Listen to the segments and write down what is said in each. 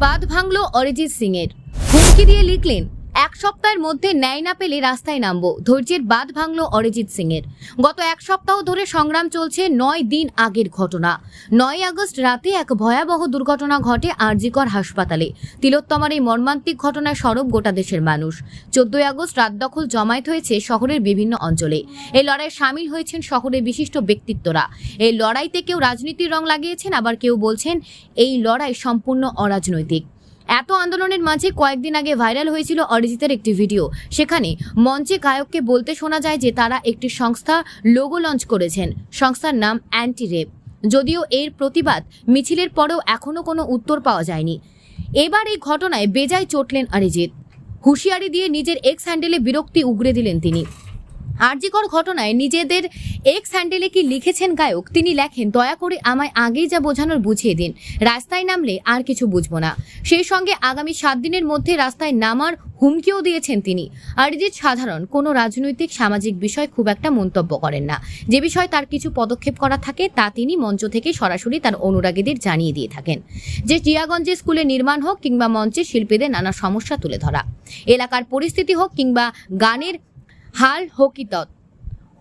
বাঁধ ভাঙল অরিজিৎ সিং এর। হুমকি দিয়ে লিখলেন, এক সপ্তাহের মধ্যে ন্যায় না পেলে রাস্তায় নামবো। ধৈর্যের বাঁধ ভাঙল অরিজিৎ সিং এর। গত এক সপ্তাহ ধরে সংগ্রাম চলছে। 9 দিন আগের ঘটনা। 9 আগস্ট রাতে এক ভয়াবহ দুর্ঘটনা ঘটে আরজিকর হাসপাতালে। তিলোত্তমার এই মর্মান্তিক ঘটনায় সরব গোটা দেশের মানুষ। 14 আগস্ট রাত দখল জমায়েত হয়েছে শহরের বিভিন্ন অঞ্চলে। এই লড়াইয়ে সামিল হয়েছেন শহরের বিশিষ্ট ব্যক্তিত্বরা। এই লড়াইতে কেউ রাজনীতির রং লাগিয়েছেন, আবার কেউ বলছেন এই লড়াই সম্পূর্ণ অরাজনৈতিক। এত আন্দোলনের মাঝে কয়েকদিন আগে ভাইরাল হয়েছিল অরিজিতের একটি ভিডিও। সেখানে মঞ্চে গায়ককে বলতে শোনা যায় যে তারা একটি সংস্থা লোগো লঞ্চ করেছেন। সংস্থার নাম অ্যান্টি রেপ। যদিও এর প্রতিবাদ মিছিলের পরেও এখনো কোনো উত্তর পাওয়া যায়নি। এবার এই ঘটনায় বেজায় চটলেন অরিজিৎ। হুঁশিয়ারি দিয়ে নিজের এক্স হ্যান্ডেলে বিরক্তি উগরে দিলেন তিনি। আরজিকর ঘটনায় নিজেদের এক্স হ্যান্ডেলে কি লিখেছেন গায়ক? তিনি লেখেন, দয়া করে আমায় আগেই যা বোঝানোর বুঝিয়ে দিন। রাস্তায় নামলে আর কিছু বুঝবো না। সেই সঙ্গে আগামী 7 দিনের মধ্যে রাস্তায় নামার হুমকিও দিয়েছেন তিনি। অরিজিৎ সাধারণ কোনো রাজনৈতিক সামাজিক বিষয় খুব একটা মন্তব্য করেন না। যে বিষয় তার কিছু পদক্ষেপ করা থাকে তা তিনি মঞ্চ থেকে সরাসরি তার অনুরাগীদের জানিয়ে দিয়ে থাকেন। যে জিয়াগঞ্জে স্কুলে নির্মাণ হোক কিংবা মঞ্চে শিল্পীদের নানা সমস্যা তুলে ধরা, এলাকার পরিস্থিতি হোক কিংবা গানের হাল হকিকত,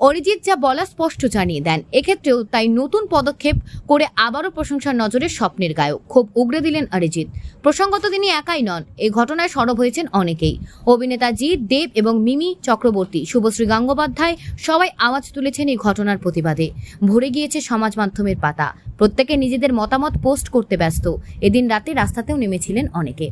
অরিজিৎ যা বলা স্পষ্ট জানিয়ে দেন। এক্ষেত্রেও তাই নতুন পদক্ষেপ করে আবারও প্রশংসার নজরে স্বপ্নের গায়ক ক্ষোভ উগরে দিলেন অরিজিৎ। প্রসঙ্গত তিনি একাই নন, এই ঘটনায় সরব হয়েছেন অনেকেই। অভিনেতা জিৎ, দেব এবং মিমি চক্রবর্তী, শুভশ্রী গঙ্গোপাধ্যায় সবাই আওয়াজ তুলেছেন এই ঘটনার প্রতিবাদে। ভরে গিয়েছে সমাজ মাধ্যমের পাতা। প্রত্যেকে নিজেদের মতামত পোস্ট করতে ব্যস্ত। এদিন রাতে রাস্তাতেও নেমেছিলেন অনেকে।